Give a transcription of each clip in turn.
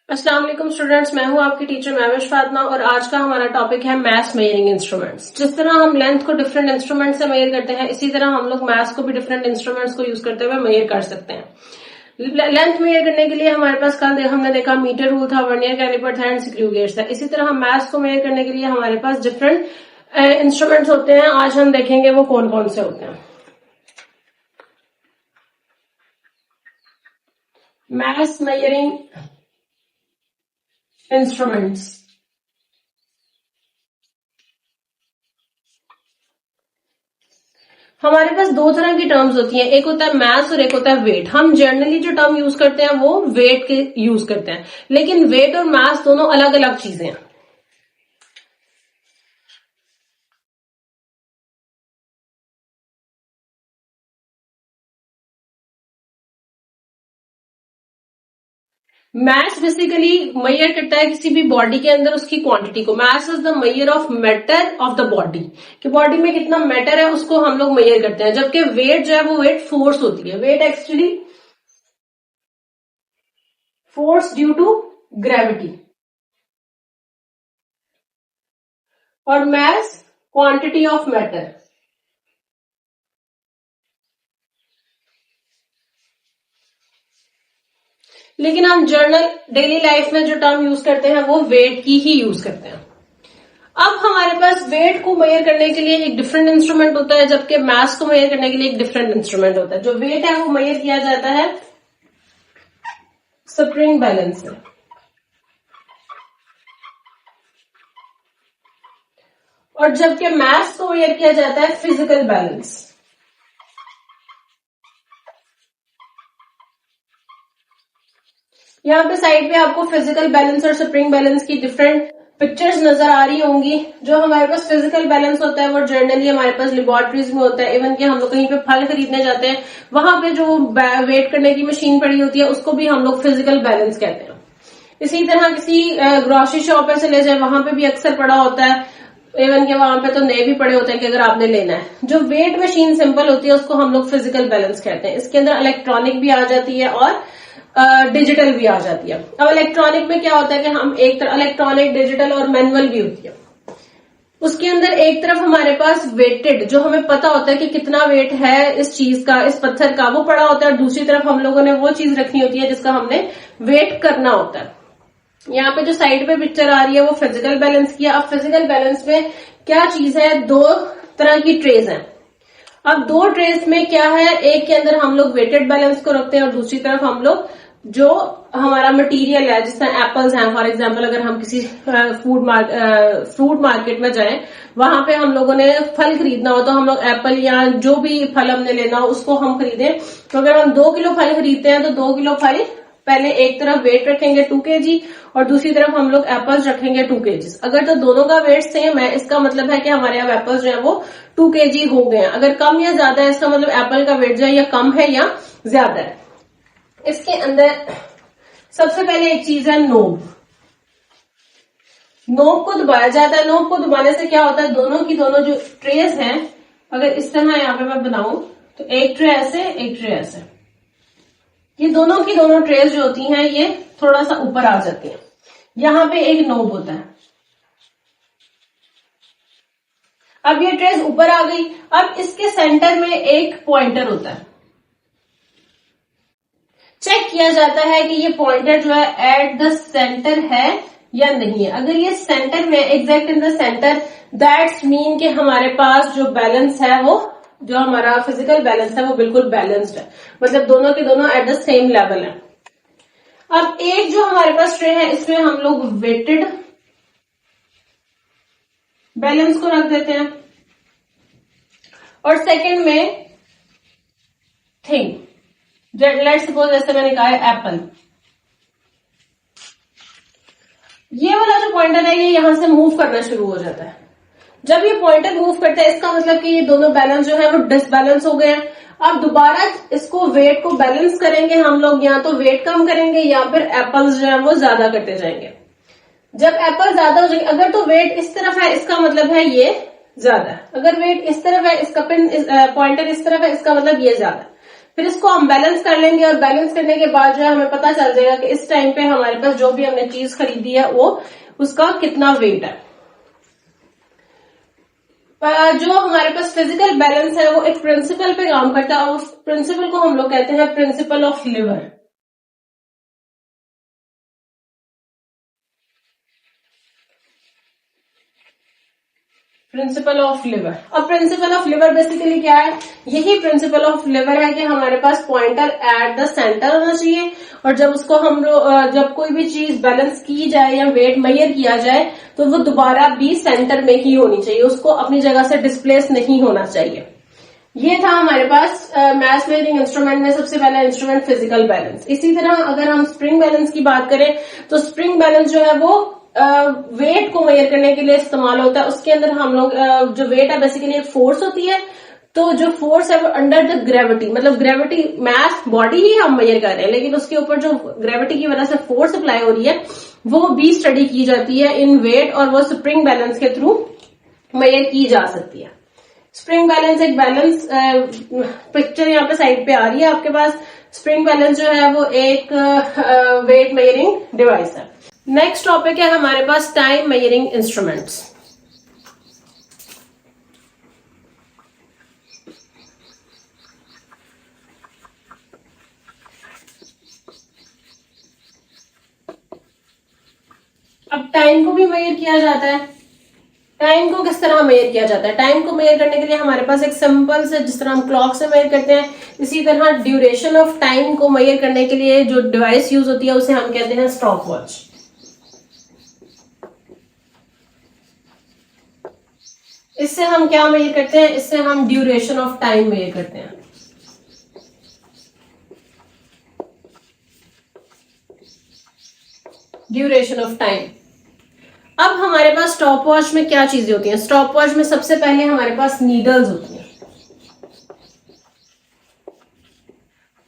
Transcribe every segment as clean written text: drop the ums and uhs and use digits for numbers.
अस्सलाम वालेकुम स्टूडेंट्स, मैं हूं आपकी टीचर महविश फातिमा और आज का हमारा टॉपिक है मैथ्स मेजरिंग इंस्ट्रूमेंट्स। जिस तरह हम लेंथ को डिफरेंट इंस्ट्रूमेंट से मेजर करते हैं, इसी तरह हम लोग मैथ्स को भी डिफरेंट इंस्ट्रूमेंट्स को यूज करते हुए मेजर कर सकते हैं। लेंथ मेजर करने के लिए हमारे पास कल हमने देखा मीटर रूल था, वर्नियर कैलिपर था एंड स्क्रू गेज था। इसी तरह हम मैथ्स को मेजर करने के लिए हमारे पास डिफरेंट इंस्ट्रूमेंट्स होते हैं। आज हम देखेंगे वो कौन कौन से होते हैं। Maths measuring instruments. हमारे पास दो तरह की टर्म्स होती हैं, एक होता है मास और एक होता है वेट। हम जनरली जो टर्म यूज करते हैं वो वेट के यूज करते हैं, लेकिन वेट और मास दोनों अलग अलग चीजें हैं। मास बेसिकली मेजर करता है किसी भी बॉडी के अंदर उसकी क्वांटिटी को। Mass is the measure of matter of the body, कि बॉडी में कितना मैटर है उसको हम लोग मेजर करते हैं। जबकि वेट जो है वो वेट फोर्स होती है। Weight actually force due to gravity और मास क्वांटिटी ऑफ मैटर। लेकिन हम जर्नल डेली लाइफ में जो टर्म यूज करते हैं वो वेट की ही यूज करते हैं। अब हमारे पास वेट को मेजर करने के लिए एक डिफरेंट इंस्ट्रूमेंट होता है, जबकि मास को मेजर करने के लिए एक डिफरेंट इंस्ट्रूमेंट होता है। जो वेट है वो मेजर किया जाता है स्प्रिंग बैलेंस से, और जबकि मास को मेजर किया जाता है फिजिकल बैलेंस। यहाँ पे साइड पे आपको फिजिकल बैलेंस और स्प्रिंग बैलेंस की डिफरेंट पिक्चर्स नजर आ रही होंगी। जो हमारे पास फिजिकल बैलेंस होता है वो जनरली हमारे पास लेबोरेटरीज में होता है। इवन कि हम लोग कहीं पे फल खरीदने जाते हैं, वहां पे जो वेट करने की मशीन पड़ी होती है उसको भी हम लोग फिजिकल बैलेंस कहते हैं। इसी तरह किसी ग्रोसरी शॉप पे से ले जाए, वहां पे भी अक्सर पड़ा होता है। इवन के वहां पे तो नए भी पड़े होते हैं कि अगर आपने लेना है। जो वेट मशीन सिंपल होती है उसको हम लोग फिजिकल बैलेंस कहते हैं। इसके अंदर इलेक्ट्रॉनिक भी आ जाती है और डिजिटल भी आ जाती है। अब इलेक्ट्रॉनिक में क्या होता है कि हम एक तरफ इलेक्ट्रॉनिक, डिजिटल और मैनुअल भी होती है। उसके अंदर एक तरफ हमारे पास वेटेड, जो हमें पता होता है कि कितना वेट है इस चीज का, इस पत्थर का, वो पड़ा होता है। और दूसरी तरफ हम लोगों ने वो चीज रखनी होती है जिसका हमने वेट करना होता है। यहाँ पे जो साइड पे पिक्चर आ रही है वो फिजिकल बैलेंस की है। अब फिजिकल बैलेंस में क्या चीज है, दो तरह की ट्रेज है। अब दो ट्रेस में क्या है, एक के अंदर हम लोग वेटेड बैलेंस को रखते हैं और दूसरी तरफ हम लोग जो हमारा मटेरियल है, जिस तरह एप्पल्स हैं फॉर एग्जांपल, अगर हम किसी फ्रूट मार्केट में जाएं, वहां पे हम लोगों ने फल खरीदना हो तो हम लोग एप्पल या जो भी फल हमने लेना हो उसको हम खरीदें। तो अगर हम 2 किलो फल खरीदते हैं तो 2 किलो फल पहले एक तरफ वेट रखेंगे 2 kg और दूसरी तरफ हम लोग एप्पल्स रखेंगे 2 kg। अगर तो दोनों का वेट सेम है, इसका मतलब है कि हमारे यहाँ एप्पल्स जो है वो 2 kg हो गए हैं। अगर कम या ज्यादा है, इसका मतलब एप्पल का वेट जो है या कम है या ज्यादा है। इसके अंदर सबसे पहले एक चीज है नोब। नोब को दबाया जाता है। नोब को दबाने से क्या होता है, दोनों की दोनों जो ट्रेस हैं, अगर इस तरह यहाँ पे मैं बनाऊं तो एक ट्रे ऐसे, एक ट्रे ऐसे, ये दोनों की दोनों ट्रेस जो होती हैं ये थोड़ा सा ऊपर आ जाती हैं। यहां पे एक नोब होता है। अब ये ट्रेस ऊपर आ गई। अब इसके सेंटर में एक पॉइंटर होता है। चेक किया जाता है कि ये पॉइंटर जो है एट द सेंटर है या नहीं है। अगर ये सेंटर में, exact in the centre, that's mean कि हमारे पास जो बैलेंस है, वो जो हमारा फिजिकल बैलेंस है वो बिल्कुल बैलेंस्ड है, मतलब दोनों के दोनों एट द सेम लेवल है। अब एक जो हमारे पास ट्रे है, इसमें हम लोग वेटेड बैलेंस को रख देते हैं और सेकंड में थिंग, लेट्स सपोज जैसे मैंने कहा है एप्पल। ये वाला जो पॉइंटर है ये यहां से मूव करना शुरू हो जाता है। जब ये पॉइंटर मूव करता है, इसका मतलब कि ये दोनों बैलेंस जो है वो डिसबैलेंस हो गए हैं। अब दोबारा इसको वेट को बैलेंस करेंगे हम लोग, या तो वेट कम करेंगे या फिर एप्पल्स जो है वो ज्यादा करते जाएंगे। जब एप्पल ज्यादा हो जाएंगे, अगर तो वेट इस तरफ है इसका मतलब है ये ज्यादा है, अगर वेट इस तरफ है, इसका पिन पॉइंटर इस तरफ है, इसका मतलब ये ज्यादा है। फिर इसको हम बैलेंस कर लेंगे और बैलेंस करने के बाद जो है हमें पता चल जाएगा कि इस टाइम पे हमारे पास जो भी हमने चीज खरीदी है वो उसका कितना वेट है। जो हमारे पास फिजिकल बैलेंस है वो एक प्रिंसिपल पे काम करता है और उस प्रिंसिपल को हम लोग कहते हैं principle of liver. Principle of liver. अब प्रिंसिपल ऑफ लिवर बेसिकली क्या है? यही प्रिंसिपल ऑफ लिवर है कि हमारे पास पॉइंटर एट द सेंटर होना चाहिए और जब उसको हम लोग जब कोई भी चीज बैलेंस की जाए या वेट मेजर किया जाए तो वो दोबारा भी सेंटर में ही होनी चाहिए, उसको अपनी जगह से डिस्प्लेस नहीं होना चाहिए। ये था हमारे पास मैथ मेजरिंग इंस्ट्रूमेंट में सबसे पहला इंस्ट्रूमेंट फिजिकल बैलेंस। इसी तरह अगर हम स्प्रिंग बैलेंस की बात करें तो स्प्रिंग बैलेंस जो है वो वेट को मेजर करने के लिए इस्तेमाल होता है। उसके अंदर हम लोग जो वेट है बेसिकली एक फोर्स होती है, तो जो फोर्स है वो अंडर द ग्रेविटी, मतलब ग्रेविटी मास बॉडी ही हम मेजर कर रहे हैं लेकिन उसके ऊपर जो ग्रेविटी की वजह से फोर्स अप्लाई हो रही है वो भी स्टडी की जाती है इन वेट और वो स्प्रिंग बैलेंस के थ्रू मेजर की जा सकती है। स्प्रिंग बैलेंस एक बैलेंस पिक्चर यहाँ पे साइड पे आ रही है आपके पास। स्प्रिंग बैलेंस जो है वो एक वेट मेजरिंग डिवाइस है। नेक्स्ट टॉपिक है हमारे पास टाइम मेजरिंग इंस्ट्रूमेंट्स। अब टाइम को भी मेजर किया जाता है। टाइम को किस तरह मेजर किया जाता है? टाइम को मेजर करने के लिए हमारे पास एक सिंपल से, जिस तरह हम क्लॉक से मेजर करते हैं, इसी तरह ड्यूरेशन ऑफ टाइम को मेजर करने के लिए जो डिवाइस यूज होती है उसे हम कहते हैं स्टॉप वॉच। इससे हम क्या मेजर करते हैं? इससे हम ड्यूरेशन ऑफ टाइम मेजर करते हैं। Duration of time. अब हमारे पास स्टॉप वॉच में क्या चीजें होती हैं? स्टॉप वॉच में सबसे पहले हमारे पास नीडल्स होती हैं।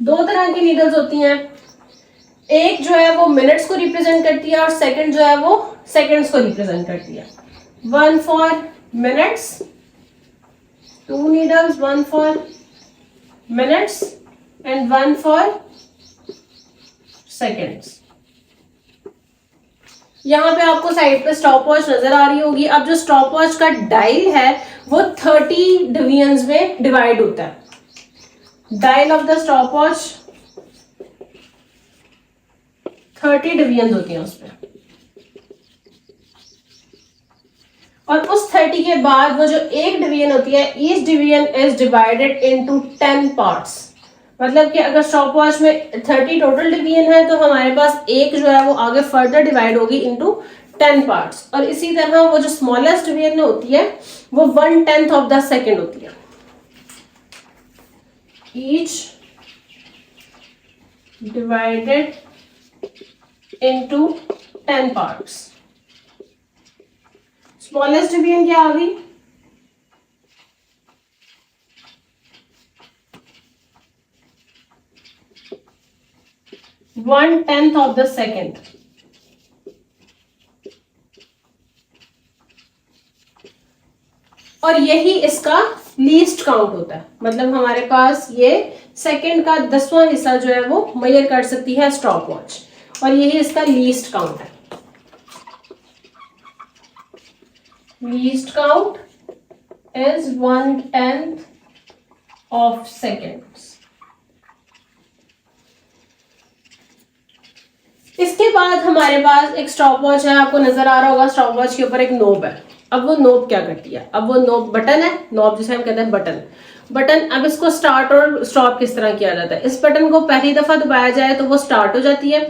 दो तरह की नीडल्स होती हैं, एक जो है वो मिनट्स को रिप्रेजेंट करती है और सेकंड जो है वो सेकंड्स को रिप्रेजेंट करती है। One for minutes, two needles, one for minutes and one for seconds. यहां पे आपको साइड पे स्टॉप वॉच नजर आ रही होगी। अब जो स्टॉप वॉच का डायल है वो 30 डिवीजन्स में डिवाइड होता है। Dial of the stop watch 30 division होती हैं उसमें, और उस 30 के बाद वो जो एक डिवीजन होती है, each division is divided into 10 parts. मतलब कि अगर स्टॉप वॉच में 30 टोटल डिवीजन है तो हमारे पास एक जो है वो आगे फर्दर डिवाइड होगी इनटू 10 पार्ट्स। और इसी तरह वो जो स्मॉलेस्ट डिवीजन होती है वो 1/10 ऑफ द सेकेंड होती है। Each divided into 10 parts. Smallest division क्या आ गई? 1/10 ऑफ द सेकेंड। और यही इसका लीस्ट काउंट होता है, मतलब हमारे पास ये सेकेंड का 10वां हिस्सा जो है वो मेजर कर सकती है स्टॉप वॉच, और यही इसका लीस्ट काउंट है। Least count is 1/10 of seconds. इसके बाद हमारे पास एक स्टॉप वॉच है, आपको नजर आ रहा होगा स्टॉप वॉच के ऊपर एक नोब है। अब वो नोब क्या करती है? अब वो नोब बटन है, नोब जिसे हम कहते हैं बटन। अब इसको स्टार्ट और स्टॉप किस तरह किया जाता है? इस बटन को पहली दफा दबाया जाए तो वो स्टार्ट हो जाती है,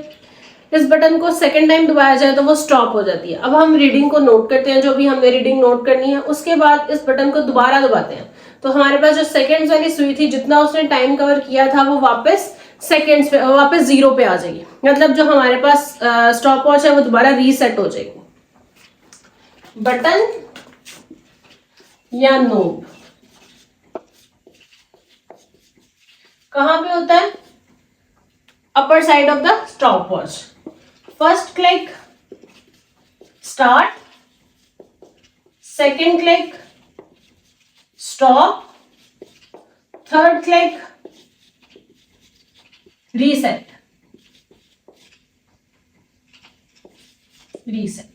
इस बटन को सेकंड टाइम दबाया जाए तो वो स्टॉप हो जाती है। अब हम रीडिंग को नोट करते हैं, जो भी हमने रीडिंग नोट करनी है, उसके बाद इस बटन को दोबारा दबाते हैं तो हमारे पास जो सेकंड्स वाली सुई थी, जितना उसने टाइम कवर किया था वो वापस सेकेंड्स पे, वापस 0 पे आ जाएगी। मतलब जो हमारे पास स्टॉप वॉच है वो दोबारा रीसेट हो जाएगी। बटन या नोब कहां पे होता है? Upper side of the stop watch. First click start, second click stop, third click reset, reset.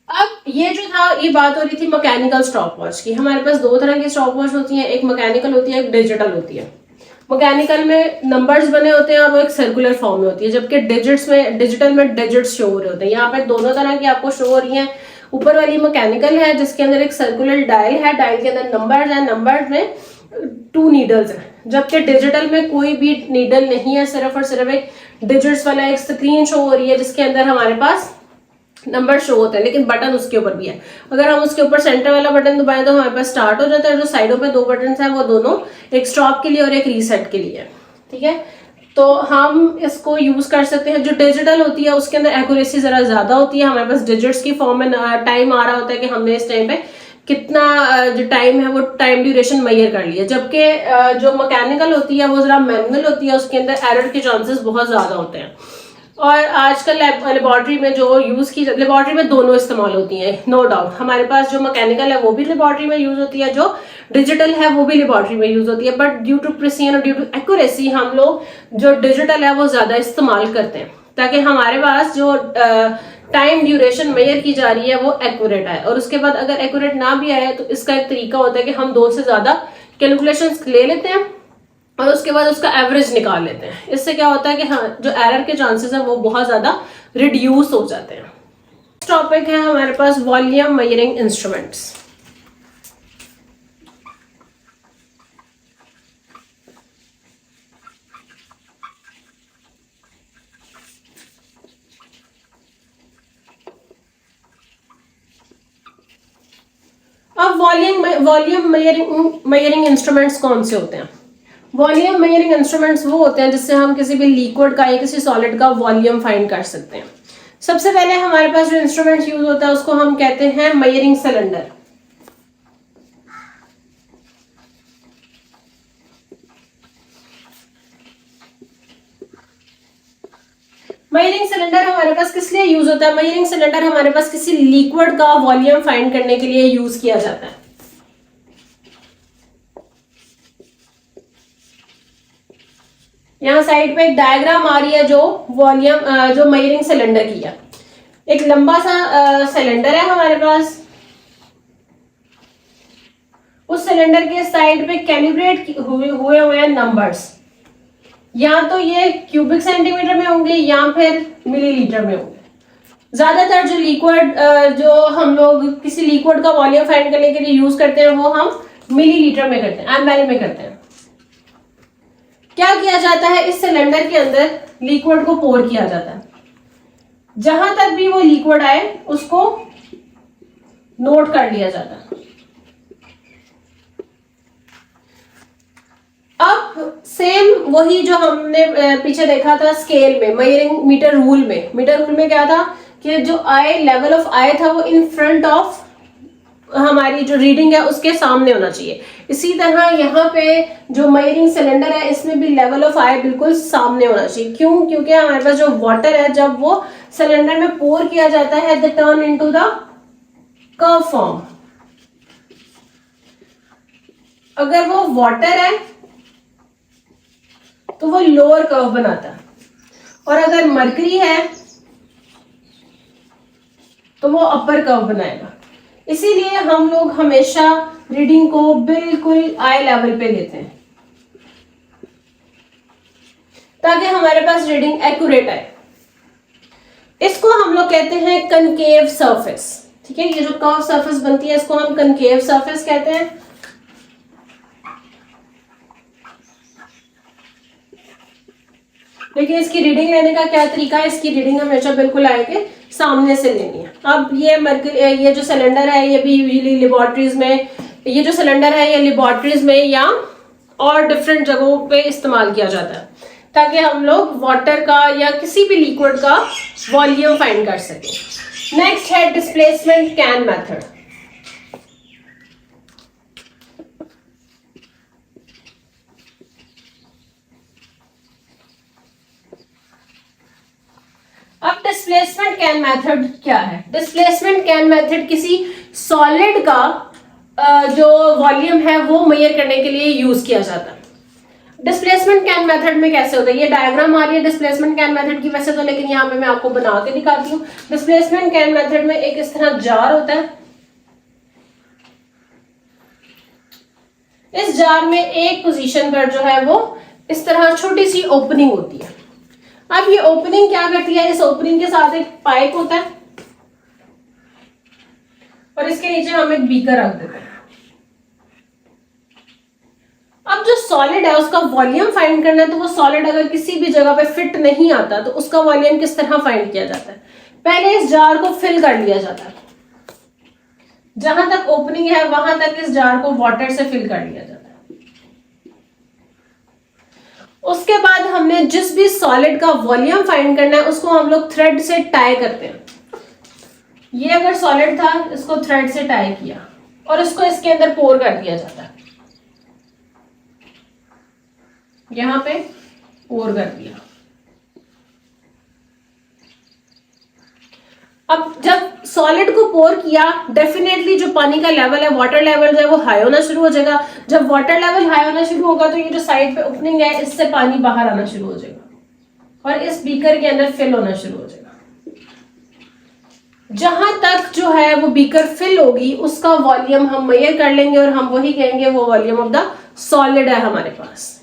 अब ये जो था, ये बात हो रही थी मैकेनिकल स्टॉप वॉच की। हमारे पास दो तरह की स्टॉप वॉच होती है, एक मैकेनिकल होती है, एक डिजिटल होती है। मैकेनिकल में नंबर्स बने होते हैं और वो एक सर्कुलर फॉर्म में होती है, जबकि डिजिटल में डिजिट्स शो हो रहे होते हैं। यहाँ पे दोनों तरह की आपको शो हो रही है। ऊपर वाली मैकेनिकल है जिसके अंदर एक सर्कुलर डायल है, डायल के अंदर नंबर्स है, नंबर्स में 2 नीडल्स है, जबकि डिजिटल में कोई भी नीडल नहीं है, सिर्फ और सिर्फ एक डिजिट्स वाला एक स्क्रीन शो हो रही है जिसके अंदर हमारे पास नंबर शो होता है, लेकिन बटन उसके ऊपर भी है। अगर हम उसके ऊपर सेंटर वाला बटन दबाएं तो हमारे पास स्टार्ट हो जाता है। जो साइडों पे 2 बटन है वो दोनों एक स्टॉप के लिए और एक रीसेट के लिए, ठीक है। तो हम इसको यूज कर सकते हैं। जो डिजिटल होती है उसके अंदर एक्यूरेसी जरा ज्यादा होती है, हमारे पास डिजिट्स की फॉर्म में टाइम आ रहा होता है कि हमने इस टाइम पे कितना जो टाइम है वो टाइम ड्यूरेशन मेजर कर लिया, जबकि जो मैकेनिकल होती है वो जरा मैनुअल होती है, उसके अंदर एरर के चांसेस बहुत ज्यादा होते हैं। और आजकल लेबोरेटरी में जो यूज की, लेबोरेटरी में दोनों इस्तेमाल होती हैं, नो डाउट। हमारे पास जो मैकेनिकल है वो भी लेबोरेटरी में यूज होती है, जो डिजिटल है वो भी लेबोरेटरी में यूज होती है, बट ड्यू टू प्रिसीजन और ड्यू टू एक्यूरेसी हम लोग जो डिजिटल है वो ज्यादा इस्तेमाल करते हैं, ताकि हमारे पास जो टाइम ड्यूरेशन मेजर की जा रही है वो एक्यूरेट आए। और उसके बाद अगर एक्यूरेट ना भी आए तो इसका एक तरीका होता है कि हम 2 से ज्यादा कैलकुलेशंस ले लेते हैं और उसके बाद उसका एवरेज निकाल लेते हैं। इससे क्या होता है कि हाँ, जो एरर के चांसेस हैं वो बहुत ज्यादा रिड्यूस हो जाते हैं। टॉपिक है हमारे पास वॉल्यूम मेजरिंग इंस्ट्रूमेंट्स। अब वॉल्यूम मेजरिंग इंस्ट्रूमेंट्स कौन से होते हैं? वॉल्यूम मेजरिंग इंस्ट्रूमेंट्स वो होते हैं जिससे हम किसी भी लिक्विड का या किसी सॉलिड का वॉल्यूम फाइंड कर सकते हैं। सबसे पहले हमारे पास जो इंस्ट्रूमेंट यूज होता है उसको हम कहते हैं मेजरिंग सिलेंडर। मेजरिंग सिलेंडर हमारे पास किस लिए यूज होता है? मेजरिंग सिलेंडर हमारे पास किसी लिक्विड का वॉल्यूम फाइंड करने के लिए यूज किया जाता है। यहाँ साइड पे एक डायग्राम आ रही है जो जो मेजरिंग सिलेंडर की है। एक लंबा सा सिलेंडर है हमारे पास, उस सिलेंडर के साइड पे कैलिब्रेट हुए हैं नंबर्स, या तो ये क्यूबिक सेंटीमीटर में होंगे या फिर मिलीलीटर में होंगे। ज्यादातर जो लिक्विड जो हम लोग किसी लिक्विड का वॉल्यूम फाइंड करने के लिए यूज करते हैं वो हम मिलीलीटर में करते हैं, ml में करते हैं। क्या किया जाता है, इस सिलेंडर के अंदर लिक्विड को पोर किया जाता है, जहां तक भी वो लिक्विड आए उसको नोट कर लिया जाता है। अब सेम वही जो हमने पीछे देखा था स्केल में, मेजरिंग मीटर रूल में क्या था कि जो आई लेवल ऑफ आई था वो इन फ्रंट ऑफ हमारी जो रीडिंग है उसके सामने होना चाहिए। इसी तरह यहाँ पे जो मेजरिंग सिलेंडर है इसमें भी लेवल ऑफ आई बिल्कुल सामने होना चाहिए। क्यों? क्योंकि हमारे पास जो वाटर है जब वो सिलेंडर में पोर किया जाता है the turn into the curve form. अगर वो वाटर है तो वो लोअर कर्व बनाता है, और अगर मरकरी है तो वो अपर कर्व बनाएगा। इसीलिए हम लोग हमेशा रीडिंग को बिल्कुल आई लेवल पे लेते हैं ताकि हमारे पास रीडिंग एक्यूरेट आए। इसको हम लोग कहते हैं कनकेव सरफेस। ठीक है, ये जो कर्व सरफेस बनती है इसको हम कनकेव सरफेस कहते हैं। लेकिन इसकी रीडिंग लेने का क्या तरीका है? इसकी रीडिंग हमेशा बिल्कुल आएगी सामने से लेनी है। अब ये जो सिलेंडर है ये भी यूजुअली लेबोरेटरीज में, ये जो सिलेंडर है ये लेबोरेटरीज में या और डिफरेंट जगहों पे इस्तेमाल किया जाता है ताकि हम लोग वाटर का या किसी भी लिक्विड का वॉल्यूम फाइंड कर सकें। नेक्स्ट है डिस्प्लेसमेंट कैन मेथड। अब डिस्प्लेसमेंट कैन मेथड क्या है? डिस्प्लेसमेंट कैन मेथड किसी सॉलिड का जो वॉल्यूम है वो मेजर करने के लिए यूज किया जाता है। डिस्प्लेसमेंट कैन मेथड में कैसे होता है, ये डायग्राम आ रही है डिस्प्लेसमेंट कैन मेथड की वैसे तो, लेकिन यहाँ पे मैं आपको बना के दिखाती हूँ। डिस्प्लेसमेंट कैन मेथड में एक इस तरह जार होता है, इस जार में एक पोजीशन पर जो है वो इस तरह छोटी सी ओपनिंग होती है। अब ये ओपनिंग क्या करती है, इस ओपनिंग के साथ एक पाइप होता है और इसके नीचे हम एक बीकर रख देते हैं। अब जो सॉलिड है उसका वॉल्यूम फाइंड करना है, तो वो सॉलिड अगर किसी भी जगह पे फिट नहीं आता तो उसका वॉल्यूम किस तरह फाइंड किया जाता है, पहले इस जार को फिल कर लिया जाता है, जहां तक ओपनिंग है वहां तक इस जार को वाटर से फिल कर लिया जाता है। उसके बाद हमने जिस भी सॉलिड का वॉल्यूम फाइंड करना है उसको हम लोग थ्रेड से टाई करते हैं। ये अगर सॉलिड था, इसको थ्रेड से टाई किया और इसको इसके अंदर पोर कर दिया जाता है, यहां पे पोर कर दिया। अब जब सॉलिड को पोर किया, डेफिनेटली जो पानी का लेवल है, वाटर लेवल जो है वो हाई होना शुरू हो जाएगा। जब वाटर लेवल हाई होना शुरू होगा तो ये जो साइड पे ओपनिंग है इससे पानी बाहर आना शुरू हो जाएगा और इस बीकर के अंदर फिल होना शुरू हो जाएगा। जहां तक जो है वो बीकर फिल होगी उसका वॉल्यूम हम मेजर कर लेंगे और हम वही कहेंगे वो वॉल्यूम ऑफ द सॉलिड है। हमारे पास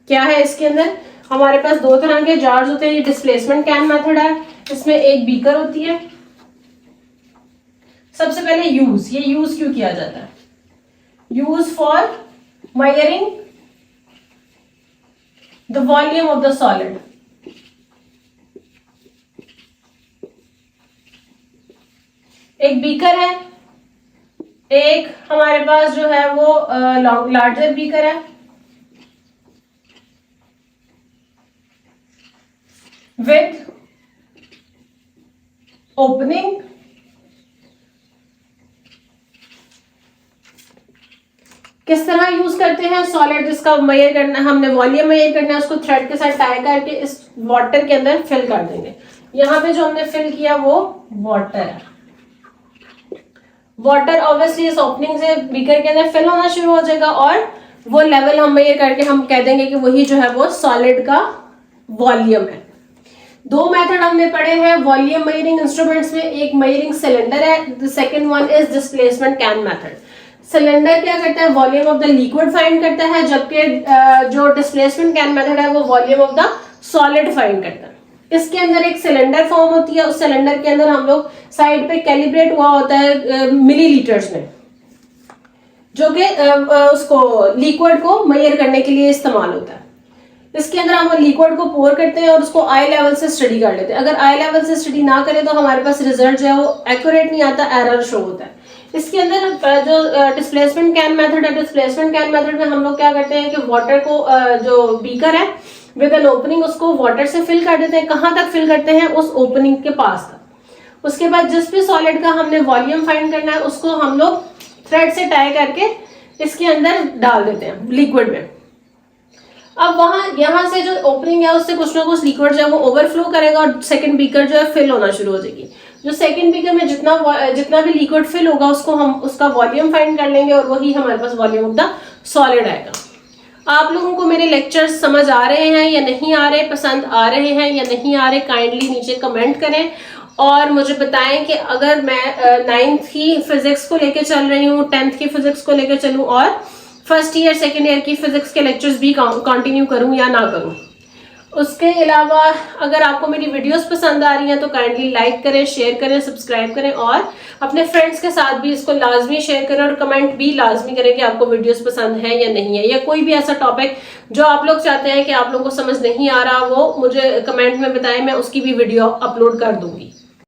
क्या है, इसके अंदर हमारे पास दो तरह के जार्स होते हैं। ये डिस्प्लेसमेंट कैन मेथड है, इसमें एक बीकर होती है। सबसे पहले ये यूज क्यों किया जाता है, use for measuring the volume of the solid. एक बीकर है, एक हमारे पास जो है वो लार्जर बीकर है विथ ओपनिंग। किस तरह यूज करते हैं, सॉलिड जिसका मेजर करना, हमने वॉल्यूम मेजर करना है, उसको थ्रेड के साथ टाई करके इस वाटर के अंदर फिल कर देंगे। यहां पे जो हमने फिल किया वो वाटर है। वाटर ऑब्वियसली इस ओपनिंग से बीकर के अंदर फिल होना शुरू हो जाएगा और वो लेवल हम मेजर करके हम कह देंगे कि वही जो है वो सॉलिड का वॉल्यूम है। दो मेथड हमने पढ़े हैं वॉल्यूम मेजरिंग इंस्ट्रूमेंट्स में, एक मेजरिंग सिलेंडर है, the second one is displacement can method. Cylinder क्या करता है, volume of the liquid find करता है, जबकि जो डिस्प्लेसमेंट कैन मेथड है वो volume of the solid find करता है। इसके अंदर एक सिलेंडर फॉर्म होती है, उस सिलेंडर के अंदर हम लोग साइड पे कैलिब्रेट हुआ होता है मिलीलीटर्स में, जो कि उसको लिक्विड को मेजर करने के लिए इस्तेमाल होता है। इसके अंदर हम लिक्विड को पोर करते हैं और उसको आई लेवल से स्टडी कर लेते हैं। अगर आई लेवल से स्टडी ना करें तो हमारे पास रिजल्ट जो है वो एक्यूरेट नहीं आता, एरर शो होता है। इसके अंदर जो डिस्प्लेसमेंट कैन मेथड है, डिस्प्लेसमेंट कैन मेथड में हम लोग क्या करते हैं कि वाटर को जो बीकर है विद एन ओपनिंग उसको वाटर से फिल कर देते हैं। कहां तक फिल करते हैं, उस ओपनिंग के पास तक। उसके बाद जिस भी सॉलिड का हमने वॉल्यूम फाइंड करना है उसको हम लोग थ्रेड से टाई करके इसके अंदर डाल देते हैं लिक्विड में। अब यहां से जो ओपनिंग है उससे कुछ ना कुछ लिक्विड जो है वो ओवरफ्लो करेगा और सेकंड बीकर जो है फिल होना शुरू हो जाएगी। जो सेकंड बीकर में जितना भी लिक्विड फिल होगा उसको हम उसका वॉल्यूम फाइंड कर लेंगे और वही हमारे पास वॉल्यूम ऑफ द सॉलिड आएगा। आप लोगों को मेरे लेक्चर्स समझ आ रहे हैं या नहीं आ रहे, पसंद आ रहे हैं या नहीं आ रहे, काइंडली नीचे कमेंट करें और मुझे बताएं कि अगर मैं 9th की फिजिक्स को लेकर चल रही हूँ, 10th की फिजिक्स को लेकर चलूं और फर्स्ट ईयर सेकेंड ईयर की फिजिक्स के लेक्चर्स भी कंटिन्यू करूं या ना करूं। उसके अलावा अगर आपको मेरी वीडियोस पसंद आ रही हैं तो काइंडली लाइक करें, शेयर करें, सब्सक्राइब करें और अपने फ्रेंड्स के साथ भी इसको लाजमी शेयर करें और कमेंट भी लाजमी करें कि आपको वीडियोस पसंद है या नहीं है, या कोई भी ऐसा टॉपिक जो आप लोग चाहते हैं कि आप लोगों को समझ नहीं आ रहा वो मुझे कमेंट में बताएं, मैं उसकी भी वीडियो अपलोड कर दूंगी।